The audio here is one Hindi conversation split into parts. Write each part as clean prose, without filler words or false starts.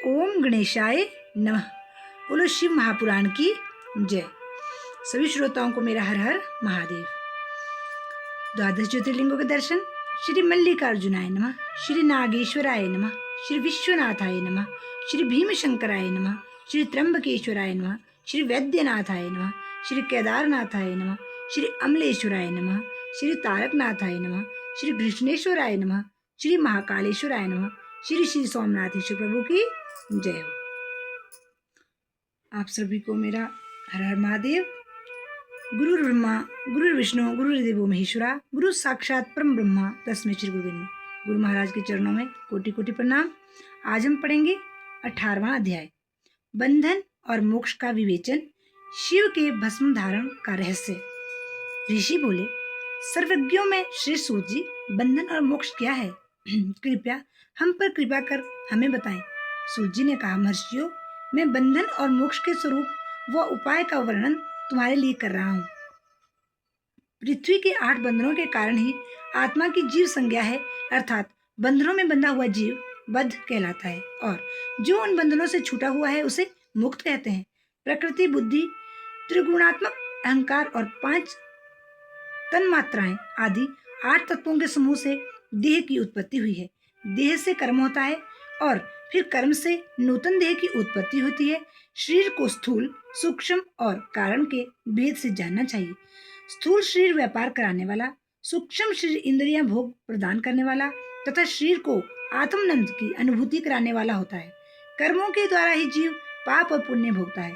ओम गणेशाय नमः। बोलो शिव महापुराण की जय। सभी श्रोताओं को मेरा हर हर महादेव। द्वादश ज्योतिर्लिंगों के दर्शन। श्री मल्लिकार्जुनाय नमः, श्री नागेश्वराय नमः, श्री विश्वनाथाय नमः, श्री भीमशंकराय नमः, श्री त्र्यंबकेश्वराय नमः, श्री वैद्यनाथाय नमः, श्री केदारनाथाय नमः, श्री अमलेश्वराय नमः, श्री तारकनाथाय नमः, श्री कृष्णेश्वराय नमः, श्री महाकालेश्वराय नमः, श्री श्री सोमनाथेश्वर प्रभु की जय हो। आप सभी को मेरा हर हर महादेव। गुरु ब्रह्मा गुरु विष्णु गुरुदेवो महेश्वरा, गुरु साक्षात परम ब्रह्मा तस्मै श्री गुरुवे नमः। गुरु महाराज के चरणों में कोटि कोटि प्रणाम। आज हम पढ़ेंगे 18वां अध्याय, बंधन और मोक्ष का विवेचन, शिव के भस्म धारण का रहस्य। ऋषि बोले, सर्वज्ञों में श्री सूत जी, बंधन और मोक्ष क्या है? कृपया हम पर कृपा कर हमें बताएं। सूत जी ने कहा, महर्षियों, मैं बंधन और मोक्ष के स्वरूप व उपाय का वर्णन तुम्हारे लिए कर रहा हूँ। पृथ्वी के 8 बंधनों के कारण ही आत्मा की जीव संज्ञा है, अर्थात बंधनों में बंधा हुआ जीव बद्ध कहलाता है, और जो उन बंधनों से छूटा हुआ है उसे मुक्त कहते हैं। प्रकृति, बुद्धि, त्रिगुणात्मक अहंकार और 5 तन्मात्राएं आदि 8 तत्वों के समूह से देह की उत्पत्ति हुई है। देह से कर्म होता है और फिर कर्म से नूतन देह की उत्पत्ति होती है। शरीर को स्थूल, सूक्ष्म और कारण के भेद से जानना चाहिए। स्थूल शरीर व्यापार कराने वाला, सूक्ष्म शरीर इंद्रियां भोग प्रदान करने वाला तथा शरीर को आत्मानंद की अनुभूति कराने वाला होता है। कर्मों के द्वारा ही जीव पाप और पुण्य भोगता है।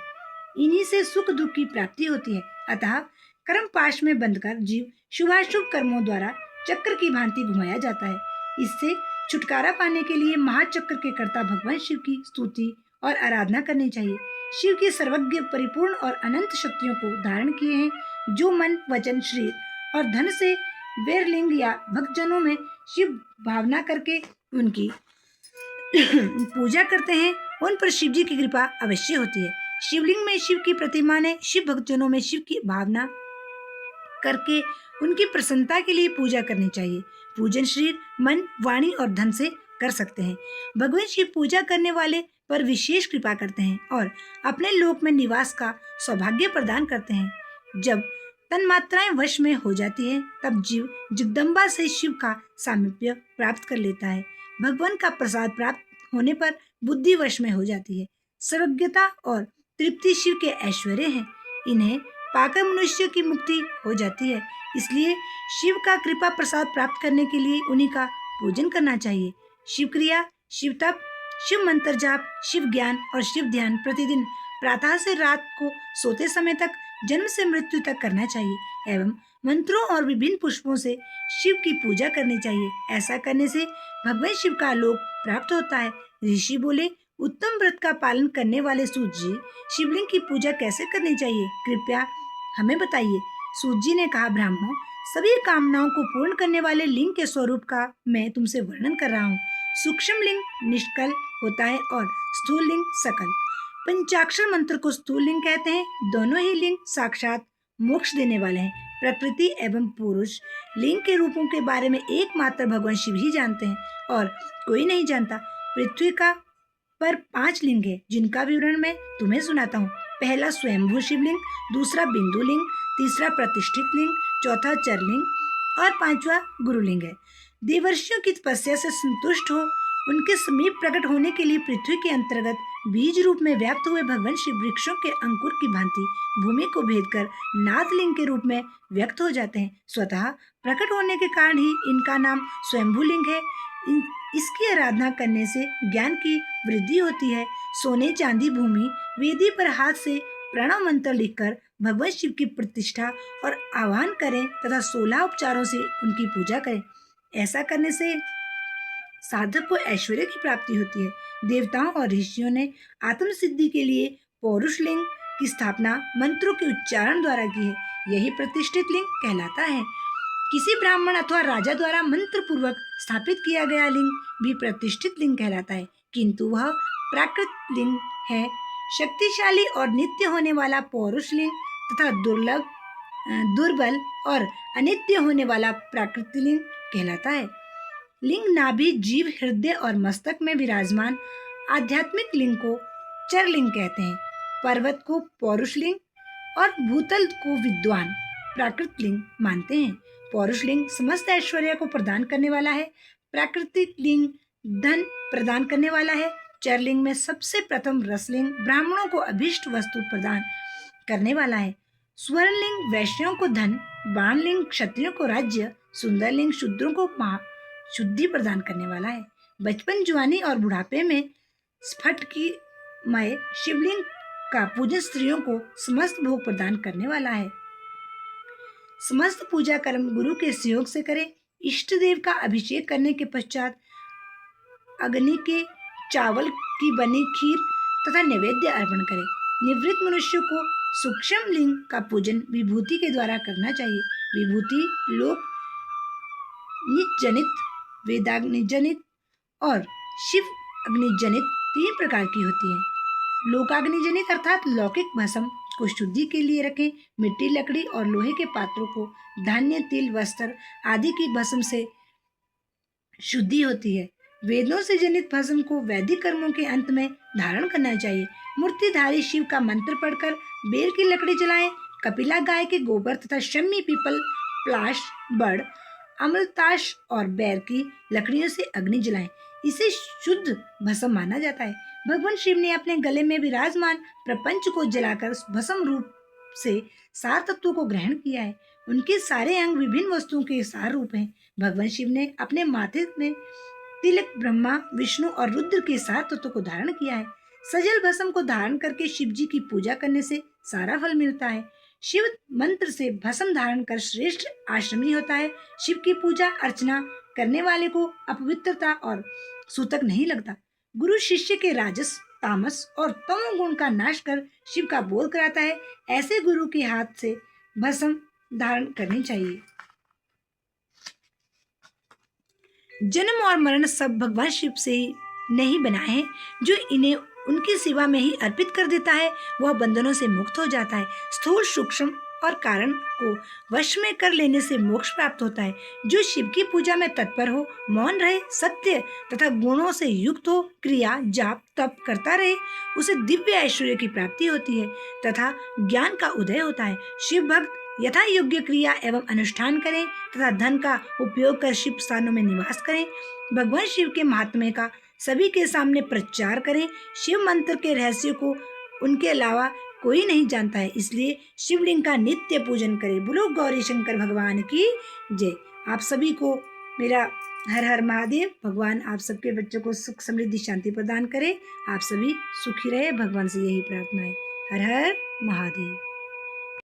इन्हीं से सुख दुख की प्राप्ति होती है। अतः कर्म पाश में बंधकर जीव शुभाशुभ कर्मों द्वारा चक्र की भांति घुमाया जाता है। इससे छुटकारा पाने के लिए महाचक्र के कर्ता भगवान शिव की स्तुति और आराधना करनी चाहिए। शिव की सर्वज्ञ, परिपूर्ण और अनंत शक्तियों को धारण किए हैं, जो मन, वचन, शरीर और धन से वेरलिंग या भक्तजनों में शिव भावना करके उनकी पूजा करते हैं, उन पर शिव जी की कृपा अवश्य होती है। शिवलिंग में शिव की प्रतिमा ने शिव भक्तजनों में शिव की भावना करके उनकी प्रसन्नता के लिए पूजा करनी चाहिए। पूजन शरीर, मन, वाणी और धन से कर सकते हैं। भगवान शिव पूजा करने वाले पर विशेष कृपा करते हैं और अपने लोक में निवास का सौभाग्य प्रदान करते हैं। जब तन्मात्राएं वश में हो जाती है, तब जीव जगदम्बा से शिव का सामीप्य प्राप्त कर लेता है। भगवान का प्रसाद प्राप्त होने पर बुद्धि वश में हो जाती है। सर्वज्ञता और तृप्ति शिव के ऐश्वर्य हैं। इन्हें पाकर मनुष्य की मुक्ति हो जाती है। इसलिए शिव का कृपा प्रसाद प्राप्त करने के लिए उन्हीं का पूजन करना चाहिए। शिव क्रिया, शिव तप, शिव मंत्र जाप, शिव ज्ञान और शिव ध्यान प्रतिदिन प्रातः से रात को सोते समय तक, जन्म से मृत्यु तक करना चाहिए एवं मंत्रों और विभिन्न पुष्पों से शिव की पूजा करनी चाहिए। ऐसा करने से भगवान शिव का आलोक प्राप्त होता है। ऋषि बोले, उत्तम व्रत का पालन करने वाले सूत जी, शिवलिंग की पूजा कैसे करनी चाहिए? कृपया हमें बताइए। सूत जी ने कहा, ब्राह्मणों, सभी कामनाओं को पूर्ण करने वाले लिंग के स्वरूप का मैं तुमसे वर्णन कर रहा हूँ। सूक्ष्म लिंग निष्कल होता है और स्थूल लिंग सकल। पंचाक्षर मंत्र को स्थूल लिंग कहते हैं। दोनों ही लिंग साक्षात मोक्ष देने वाले हैं। प्रकृति एवं पुरुष लिंग के रूपों के बारे में एकमात्र भगवान शिव ही जानते हैं और कोई नहीं जानता। पृथ्वी का पर 5 लिंग है, जिनका विवरण मैं तुम्हें सुनाता हूँ। पहला स्वयंभू शिवलिंग, दूसरा बिंदु लिंग, तीसरा प्रतिष्ठित लिंग, चौथा चरलिंग और 5वां गुरुलिंग है। देवर्षियों की तपस्या से संतुष्ट हो उनके समीप प्रकट होने के लिए पृथ्वी के अंतर्गत बीज रूप में व्याप्त हुए भगवान शिव वृक्षों के अंकुर की भांति भूमि को भेद कर नाथलिंग के रूप में व्यक्त हो जाते हैं। स्वतः प्रकट होने के कारण ही इनका नाम स्वयंभू लिंग है। इसकी आराधना करने से ज्ञान की वृद्धि होती है। सोने चांदी भूमि वेदी पर हाथ से प्रणव मंत्र लिखकर भगवान शिव की प्रतिष्ठा और आह्वान करें तथा 16 उपचारों से उनकी पूजा करें। ऐसा करने से साधक को ऐश्वर्य की प्राप्ति होती है। देवताओं और ऋषियों ने आत्म सिद्धि के लिए पौरुष लिंग की स्थापना मंत्रों के उच्चारण द्वारा की है। यही प्रतिष्ठित लिंग कहलाता है। किसी ब्राह्मण अथवा राजा द्वारा मंत्र पूर्वक स्थापित किया गया लिंग भी प्रतिष्ठित लिंग कहलाता है, किंतु वह प्राकृत लिंग है। शक्तिशाली और नित्य होने वाला पौरुष लिंग तथा दुर्बल और अनित्य होने वाला प्राकृत लिंग कहलाता है। लिंग नाभि, जीव, हृदय और मस्तक में विराजमान आध्यात्मिक लिंग को चर लिंग कहते हैं, पर्वत को पौरुष लिंग और भूतल को विद्वान प्राकृत लिंग मानते हैं। पौरुष लिंग समस्त ऐश्वर्य को प्रदान करने वाला है, प्राकृतिक लिंग धन प्रदान करने वाला है, चरलिंग में सबसे प्रथम रसलिंग ब्राह्मणों को अभिष्ट वस्तु प्रदान करने वाला है, स्वर्णलिंग वैश्यों को धन, बाणलिंग क्षत्रियों को राज्य, सुंदरलिंग शूद्रों को शुद्धि प्रदान करने वाला है। बचपन, जवानी और बुढ़ापे में स्फटिकी मय शिवलिंग का पूजन स्त्रियों को समस्त भोग प्रदान करने वाला है। समस्त पूजा कर्म गुरु के सहयोग से करें। इष्ट देव का अभिषेक करने के पश्चात अग्नि के चावल की बनी खीर तथा नैवेद्य अर्पण करें। निवृत्त मनुष्य को सूक्ष्म लिंग का पूजन विभूति के द्वारा करना चाहिए। विभूति लोक जनित, वेदाग्नि जनित और शिव अग्नि जनित 3 प्रकार की होती है। लोकाग्नि जनित अर्थात लौकिक भस्म को शुद्धि के लिए रखें। मिट्टी, लकड़ी और लोहे के पात्रों को धान्य, तिल, वस्त्र आदि की भस्म से शुद्धि होती है। वेदों से जनित भस्म को वैदिक कर्मों के अंत में धारण करना चाहिए। मूर्तिधारी शिव का मंत्र पढ़कर बेल की लकड़ी जलाएं। कपिला गाय के गोबर तथा शमी, पीपल, प्लाश, बड़, अमलताश और बैर की लकड़ियों से अग्नि जलाएं। इसे शुद्ध भस्म माना जाता है। भगवान शिव ने अपने गले में विराजमान प्रपंच को जलाकर भस्म रूप से सार तत्वों को ग्रहण किया है। उनके सारे अंग विभिन्न वस्तुओं के सार रूप हैं। भगवान शिव ने अपने माथे में तिलक ब्रह्मा, विष्णु और रुद्र के सार तत्वों को धारण किया है। सजल भस्म को धारण करके शिव जी की पूजा करने से सारा फल मिलता है। शिव मंत्र से भस्म धारण कर श्रेष्ठ आश्रमी होता है। शिव की पूजा अर्चना करने वाले को अपवित्रता और सूतक नहीं लगता। गुरु शिष्य के राजस, तामस और तमोगुण का नाश कर शिव का बोध कराता है। ऐसे गुरु के हाथ से भस्म धारण करनी चाहिए। जन्म और मरण सब भगवान शिव से ही नहीं बनाए हैं। जो इन्हें उनकी सेवा में ही अर्पित कर देता है वह बंधनों से मुक्त हो जाता है। स्थूल, सूक्ष्म और कारण को वश में कर लेने से मोक्ष प्राप्त होता है। जो शिव की पूजा में तत्पर हो, मौन रहे, सत्य तथा गुणों से युक्त हो, क्रिया, जाप, तप करता रहे, उसे दिव्य ऐश्वर्य की प्राप्ति होती है तथा ज्ञान का उदय होता है। शिव भक्त यथा योग्य क्रिया एवं अनुष्ठान करें तथा धन का उपयोग कर शिव स्थानों में निवास करें। भगवान शिव के महात्म्य का सभी के सामने प्रचार करें। शिव मंत्र के रहस्य को उनके अलावा कोई नहीं जानता है, इसलिए शिवलिंग का नित्य पूजन करें। बोलो गौरी शंकर भगवान की जय। आप सभी को मेरा हर हर महादेव। भगवान आप सबके बच्चों को सुख, समृद्धि, शांति प्रदान करे। आप सभी सुखी रहे, भगवान से यही प्रार्थना है। हर हर महादेव।